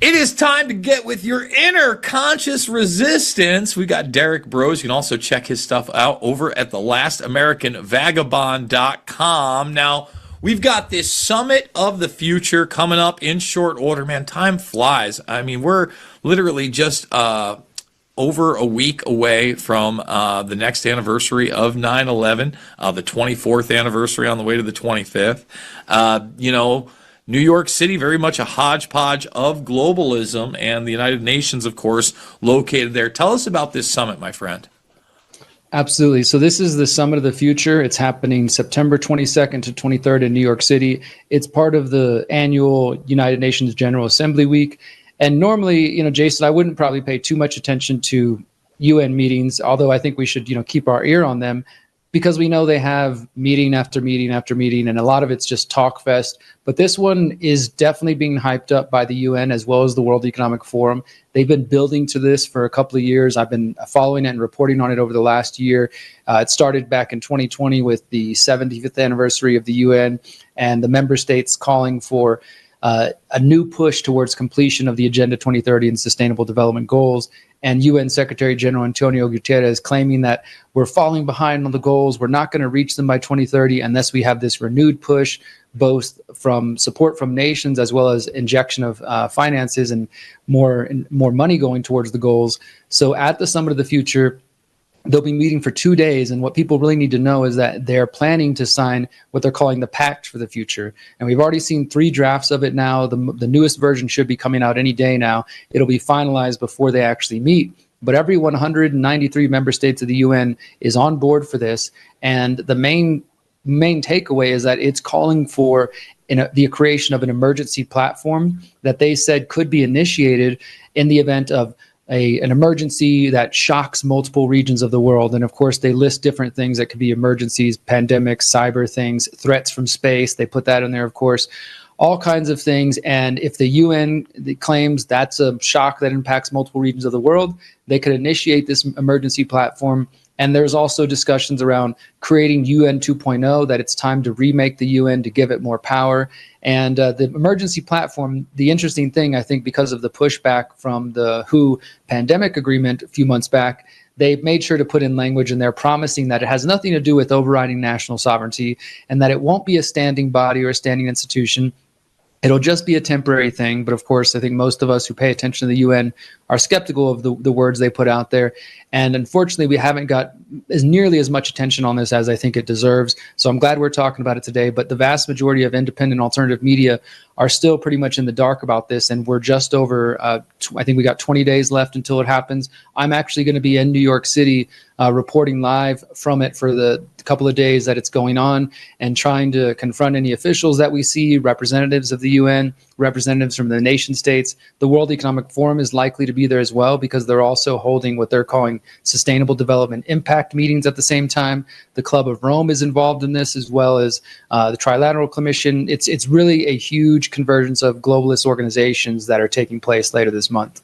It is time to get with your inner conscious resistance. We got Derrick Broze. You can also check his stuff out over at thelastamericanvagabond.com. Now, we've got this Summit of the Future coming up in short order. Man, time flies. I mean, we're literally just over a week away from the next anniversary of 9/11, the 24th anniversary on the way to the 25th. New York City, very much a hodgepodge of globalism, and the United Nations, of course, located there. Tell us about this summit, my friend. Absolutely. So this is the Summit of the Future. It's happening September 22nd to 23rd in New York City. It's part of the annual United Nations General Assembly Week. And normally, Jason, I wouldn't probably pay too much attention to UN meetings, although I think we should, keep our ear on them, because we know they have meeting after meeting after meeting, and a lot of it's just talk fest. But this one is definitely being hyped up by the UN as well as the World Economic Forum. They've been building to this for a couple of years. I've been following it and reporting on it over the last year. It started back in 2020 with the 75th anniversary of the UN and the member states calling for a new push towards completion of the Agenda 2030 and Sustainable Development Goals. And UN Secretary General Antonio Guterres claiming that we're falling behind on the goals, we're not going to reach them by 2030 unless we have this renewed push, both from support from nations as well as injection of finances and more money going towards the goals. So at the Summit of the Future, they'll be meeting for 2 days, and what people really need to know is that they're planning to sign what they're calling the Pact for the Future. And we've already seen 3 drafts of it now. The newest version should be coming out any day now. It'll be finalized before they actually meet. But every 193 member states of the UN is on board for this. And the main takeaway is that it's calling for the creation of an emergency platform that they said could be initiated in the event of an emergency that shocks multiple regions of the world. And of course, they list different things that could be emergencies, pandemics, cyber things, threats from space. They put that in there, of course, all kinds of things. And if the UN claims that's a shock that impacts multiple regions of the world, they could initiate this emergency platform. And there's also discussions around creating UN 2.0, that it's time to remake the UN to give it more power. And the emergency platform, the interesting thing, I think, because of the pushback from the WHO pandemic agreement a few months back, they've made sure to put in language in there promising that it has nothing to do with overriding national sovereignty and that it won't be a standing body or a standing institution. It'll just be a temporary thing. But of course, I think most of us who pay attention to the UN are skeptical of the words they put out there. And unfortunately, we haven't got nearly as much attention on this as I think it deserves. So I'm glad we're talking about it today. But the vast majority of independent alternative media are still pretty much in the dark about this. And we're just over, I think we got 20 days left until it happens. I'm actually going to be in New York City reporting live from it for the couple of days that it's going on and trying to confront any officials that we see, representatives of the UN, representatives from the nation states. The World Economic Forum is likely to be there as well because they're also holding what they're calling Sustainable Development Impact meetings at the same time. The Club of Rome is involved in this, as well as the Trilateral Commission. It's really a huge convergence of globalist organizations that are taking place later this month.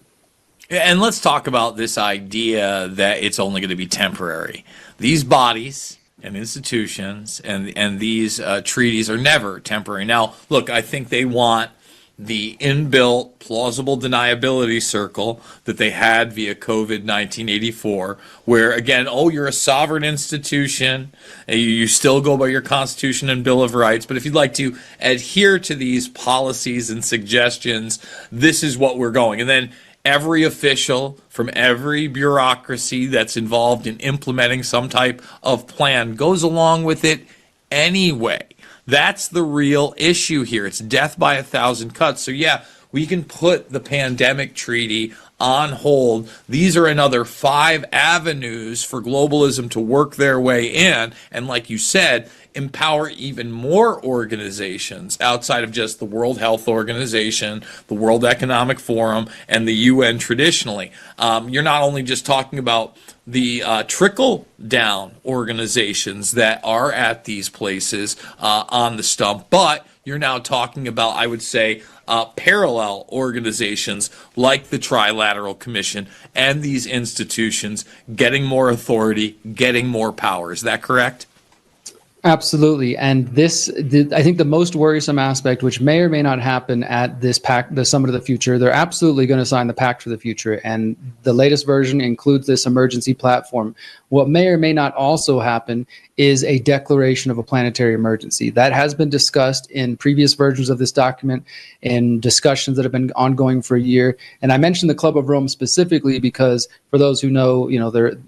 And let's talk about this idea that it's only going to be temporary. These bodies and institutions and these treaties are never temporary. Now, look, I think they want the inbuilt plausible deniability circle that they had via COVID 1984, where again, oh, you're a sovereign institution, and you still go by your Constitution and Bill of Rights, but if you'd like to adhere to these policies and suggestions, this is what we're going. And then every official from every bureaucracy that's involved in implementing some type of plan goes along with it anyway. That's the real issue here. It's death by 1,000 cuts. So yeah, we can put the pandemic treaty on hold. These are another 5 avenues for globalism to work their way in. And like you said, empower even more organizations outside of just the World Health Organization, the World Economic Forum, and the UN traditionally. You're not only just talking about the trickle-down organizations that are at these places on the stump, but you're now talking about, I would say, parallel organizations like the Trilateral Commission and these institutions getting more authority, getting more power. Is that correct? Absolutely. And I think the most worrisome aspect, which may or may not happen at this Pact, the Summit of the Future, they're absolutely going to sign the Pact for the Future. And the latest version includes this emergency platform. What may or may not also happen is a declaration of a planetary emergency. That has been discussed in previous versions of this document, in discussions that have been ongoing for a year. And I mentioned the Club of Rome specifically because for those who know,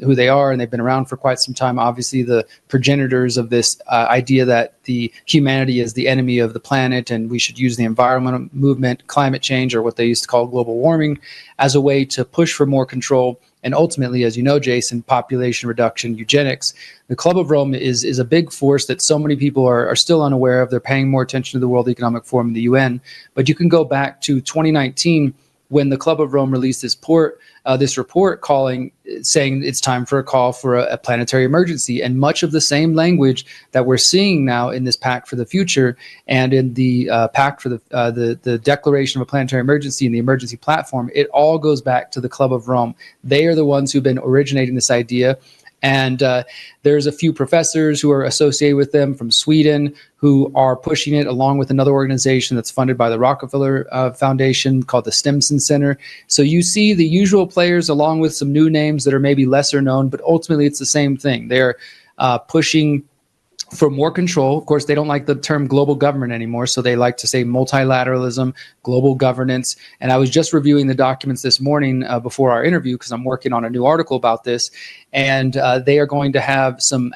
who they are, and they've been around for quite some time, obviously the progenitors of this idea that the humanity is the enemy of the planet and we should use the environmental movement, climate change, or what they used to call global warming, as a way to push for more control. And ultimately, as you know, Jason, population reduction, eugenics. The Club of Rome is a big force that so many people are still unaware of. They're paying more attention to the World Economic Forum and the UN. But you can go back to 2019 when the Club of Rome released this report saying it's time for a call for a planetary emergency. And much of the same language that we're seeing now in this Pact for the Future and in the Pact for the Declaration of a Planetary Emergency and the emergency platform, it all goes back to the Club of Rome. They are the ones who've been originating this idea. And there's a few professors who are associated with them from Sweden who are pushing it, along with another organization that's funded by the Rockefeller Foundation called the Stimson Center. So you see the usual players along with some new names that are maybe lesser known, but ultimately it's the same thing. They're pushing for more control. Of course, they don't like the term global government anymore, so they like to say multilateralism, global governance. And I was just reviewing the documents this morning before our interview because I'm working on a new article about this. And they are going to have some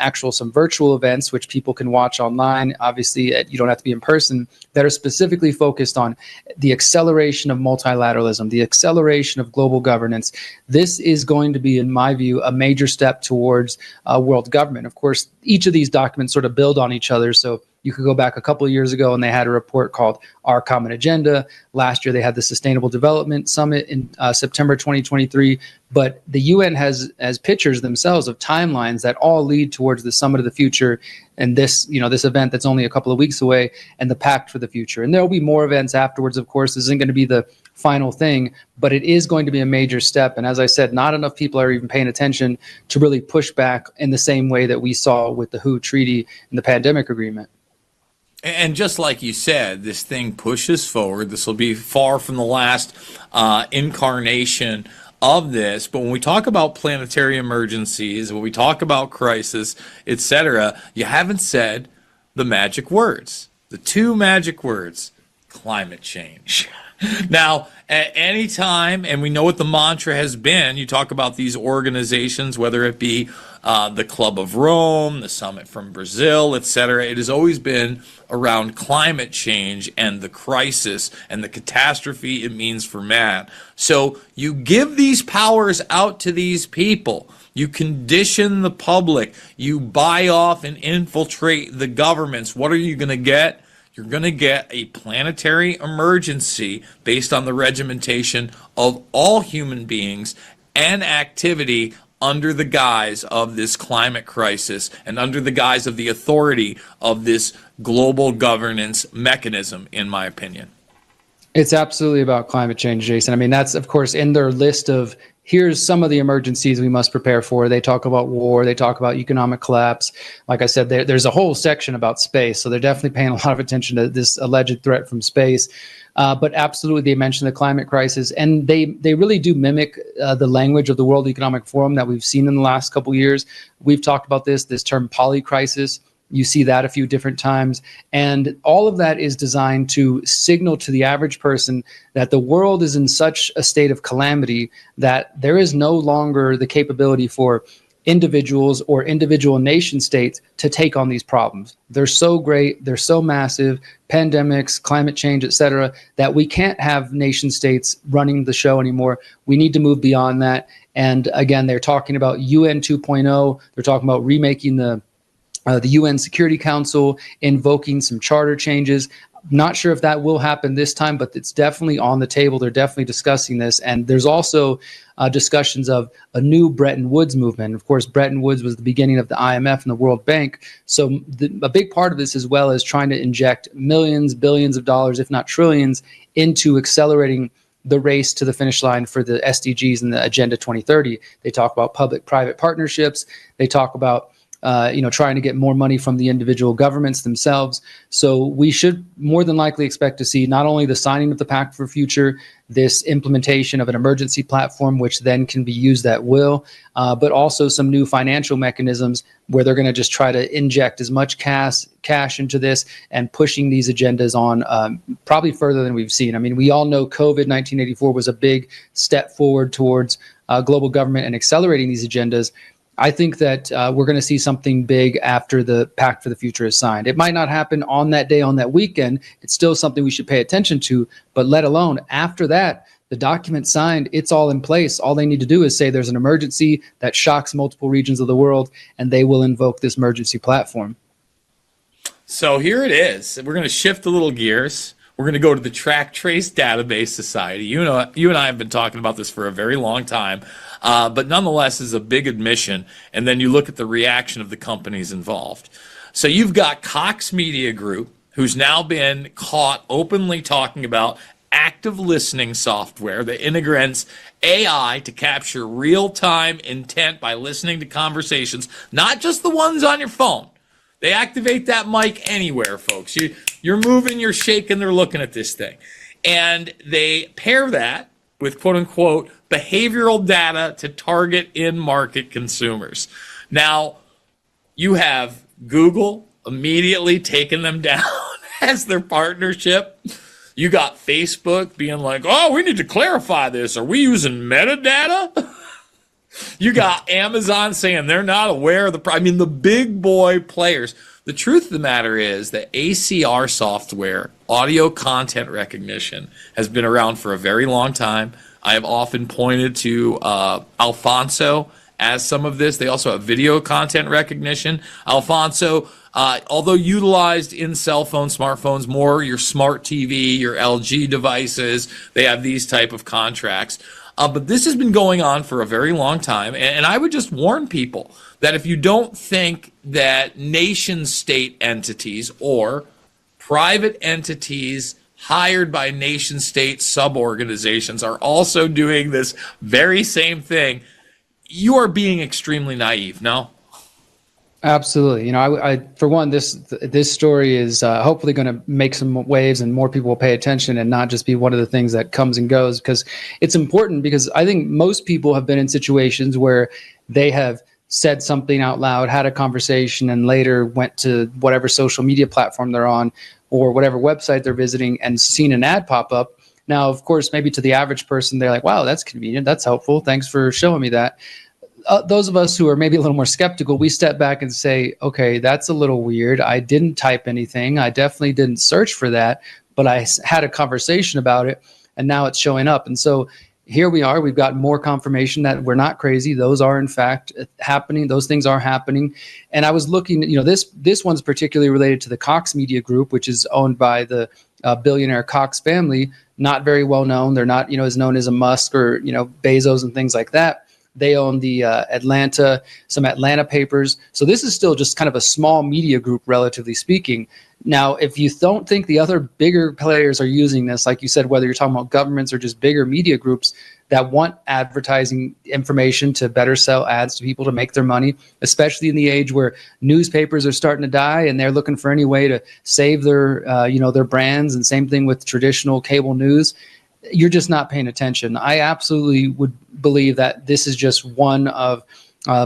virtual events, which people can watch online. Obviously, you don't have to be in person, that are specifically focused on the acceleration of multilateralism, the acceleration of global governance. This is going to be, in my view, a major step towards world government. Of course, each of these documents sort of build on each other. So you could go back a couple of years ago and they had a report called Our Common Agenda. Last year, they had the Sustainable Development Summit in September 2023. But the UN has pictures themselves of timelines that all lead towards the Summit of the Future and this event that's only a couple of weeks away, and the Pact for the Future. And there will be more events afterwards, of course. This isn't going to be the final thing, but it is going to be a major step. And as I said, not enough people are even paying attention to really push back in the same way that we saw with the WHO Treaty and the pandemic agreement. And just like you said, this thing pushes forward. This will be far from the last incarnation of this. But when we talk about planetary emergencies, when we talk about crisis, etc., you haven't said the magic words, the two magic words, climate change. Now, at any time, and we know what the mantra has been, you talk about these organizations, whether it be the Club of Rome, the Summit from Brazil, etc. It has always been around climate change and the crisis and the catastrophe it means for man. So you give these powers out to these people. You condition the public. You buy off and infiltrate the governments. What are you going to get? You're going to get a planetary emergency based on the regimentation of all human beings and activity under the guise of this climate crisis and under the guise of the authority of this global governance mechanism, in my opinion. It's absolutely about climate change, Jason. I mean, that's, of course, in their list of here's some of the emergencies we must prepare for. They talk about war. They talk about economic collapse. Like I said, there's a whole section about space. So they're definitely paying a lot of attention to this alleged threat from space. But absolutely, they mention the climate crisis. And they really do mimic the language of the World Economic Forum that we've seen in the last couple of years. We've talked about this term polycrisis. You see that a few different times. And all of that is designed to signal to the average person that the world is in such a state of calamity that there is no longer the capability for individuals or individual nation states to take on these problems. They're so great, they're so massive, pandemics, climate change, etc., that we can't have nation states running the show anymore. We need to move beyond that. And again, they're talking about UN 2.0. They're talking about remaking the UN Security Council, invoking some charter changes. Not sure if that will happen this time, but it's definitely on the table. They're definitely discussing this. And there's also discussions of a new Bretton Woods movement. Of course, Bretton Woods was the beginning of the IMF and the World Bank. So a big part of this as well is trying to inject millions, billions of dollars, if not trillions, into accelerating the race to the finish line for the SDGs and the Agenda 2030. They talk about public-private partnerships. They talk about trying to get more money from the individual governments themselves. So we should more than likely expect to see not only the signing of the Pact for Future, this implementation of an emergency platform, which then can be used at will, but also some new financial mechanisms where they're going to just try to inject as much cash into this and pushing these agendas on probably further than we've seen. I mean, we all know COVID 1984 was a big step forward towards global government and accelerating these agendas. I think that we're going to see something big after the Pact for the Future is signed. It might not happen on that day, on that weekend. It's still something we should pay attention to, but let alone after that, the document signed, it's all in place. All they need to do is say there's an emergency that shocks multiple regions of the world, and they will invoke this emergency platform. So here it is. We're going to shift a little gears. We're going to go to the Track Trace Database Society. You and I have been talking about this for a very long time, but nonetheless is a big admission. And then you look at the reaction of the companies involved. So you've got Cox Media Group, who's now been caught openly talking about active listening software that integrates AI to capture real-time intent by listening to conversations, not just the ones on your phone. They activate that mic anywhere, folks. You're moving, you're shaking, they're looking at this thing. And they pair that with quote-unquote behavioral data to target in-market consumers. Now, you have Google immediately taking them down as their partnership. You got Facebook being like, oh, we need to clarify this. Are we using metadata? You got Amazon saying they're not aware of the big boy players. The truth of the matter is that ACR software, audio content recognition, has been around for a very long time. I have often pointed to Alfonso as some of this. They also have video content recognition. Alfonso, although utilized in cell phones, smartphones, more your smart TV, your LG devices, they have these type of contracts. But this has been going on for a very long time, and I would just warn people that if you don't think that nation-state entities or private entities hired by nation-state sub-organizations are also doing this very same thing, you are being extremely naive, no? Absolutely. I for one, this story is hopefully going to make some waves and more people will pay attention and not just be one of the things that comes and goes, because it's important. Because I think most people have been in situations where they have said something out loud, had a conversation, and later went to whatever social media platform they're on or whatever website they're visiting and seen an ad pop up. Now, of course, maybe to the average person, they're like, wow, that's convenient. That's helpful. Thanks for showing me that. Those of us who are maybe a little more skeptical, we step back and say, okay, that's a little weird. I didn't type anything. I definitely didn't search for that, but I had a conversation about it and now it's showing up. And so here we are. We've got more confirmation that we're not crazy. Those are in fact happening. Those things are happening. And I was looking, this one's particularly related to the Cox Media Group, which is owned by the billionaire Cox family. Not very well known. They're not, as known as a Musk or, Bezos and things like that. They own the some Atlanta papers. So this is still just kind of a small media group, relatively speaking. Now, if you don't think the other bigger players are using this, like you said, whether you're talking about governments or just bigger media groups that want advertising information to better sell ads to people to make their money, especially in the age where newspapers are starting to die and they're looking for any way to save their, their brands, and same thing with traditional cable news. You're just not paying attention. I absolutely would believe that this is just one of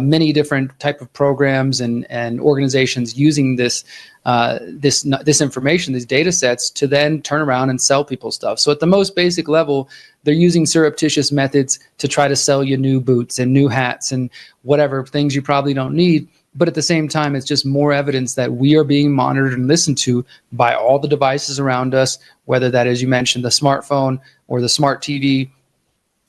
many different type of programs and organizations using this information, these data sets, to then turn around and sell people stuff. So at the most basic level, they're using surreptitious methods to try to sell you new boots and new hats and whatever things you probably don't need. But at the same time, it's just more evidence that we are being monitored and listened to by all the devices around us, whether that is, you mentioned, the smartphone or the smart TV,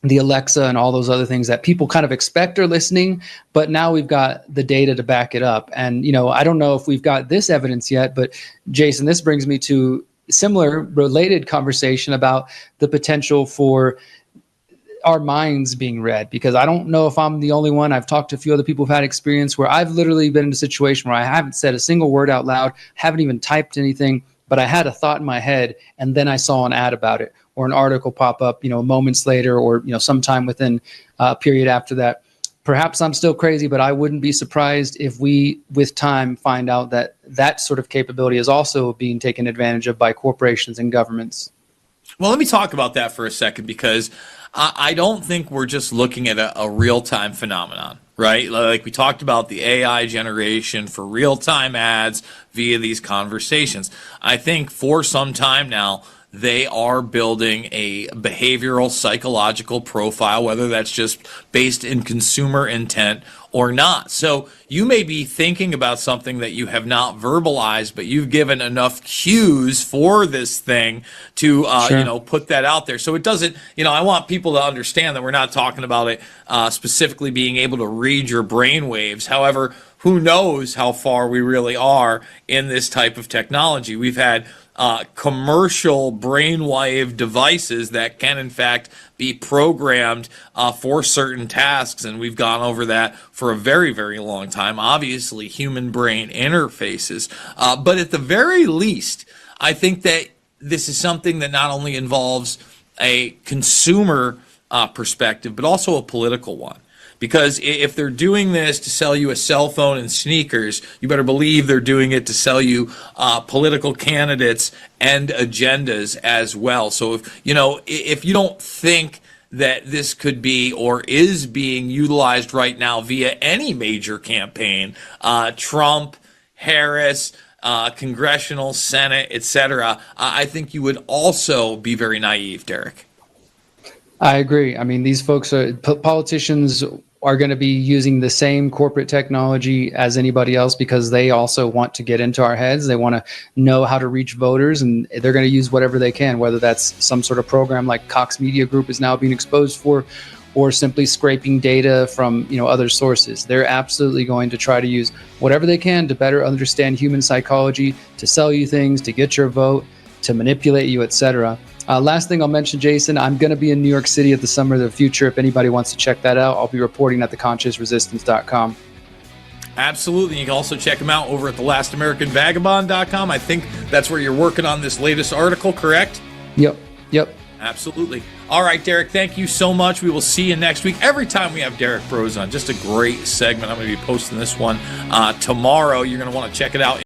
the Alexa, and all those other things that people kind of expect are listening. But now we've got the data to back it up. And, I don't know if we've got this evidence yet, but Jason, this brings me to a similar related conversation about the potential for our minds being read, because I don't know if I'm the only one. I've talked to a few other people who've had experience where I've literally been in a situation where I haven't said a single word out loud, haven't even typed anything, but I had a thought in my head and then I saw an ad about it or an article pop up, moments later or, sometime within a period after that. perhaps I'm still crazy, but I wouldn't be surprised if we, with time, find out that that sort of capability is also being taken advantage of by corporations and governments. Well, let me talk about that for a second, because I don't think we're just looking at a real-time phenomenon, right? Like we talked about the AI generation for real-time ads via these conversations. I think for some time now, they are building a behavioral psychological profile, whether that's just based in consumer intent or not. So you may be thinking about something that you have not verbalized, but you've given enough cues for this thing to, Sure. put that out there. So it doesn't, I want people to understand that we're not talking about it specifically being able to read your brain waves. However, who knows how far we really are in this type of technology. We've had commercial brainwave devices that can in fact be programmed for certain tasks, and we've gone over that for a very, very long time. Obviously, human brain interfaces, but at the very least, I think that this is something that not only involves a consumer perspective, but also a political one. Because if they're doing this to sell you a cell phone and sneakers, you better believe they're doing it to sell you political candidates and agendas as well. So if you don't think that this could be or is being utilized right now via any major campaign, Trump, Harris, congressional, Senate, etc., I think you would also be very naive, Derrick. I agree. I mean, these folks politicians are going to be using the same corporate technology as anybody else because they also want to get into our heads. They want to know how to reach voters, and they're going to use whatever they can, whether that's some sort of program like Cox Media Group is now being exposed for, or simply scraping data from other sources. They're absolutely going to try to use whatever they can to better understand human psychology, to sell you things, to get your vote, to manipulate you, etc. Last thing I'll mention, Jason, I'm going to be in New York City at the Summer of the Future. If anybody wants to check that out, I'll be reporting at theconsciousresistance.com. Absolutely. You can also check them out over at thelastamericanvagabond.com. I think that's where you're working on this latest article, correct? Yep. Absolutely. All right, Derrick, thank you so much. We will see you next week. Every time we have Derrick Broze on, just a great segment. I'm going to be posting this one tomorrow. You're going to want to check it out.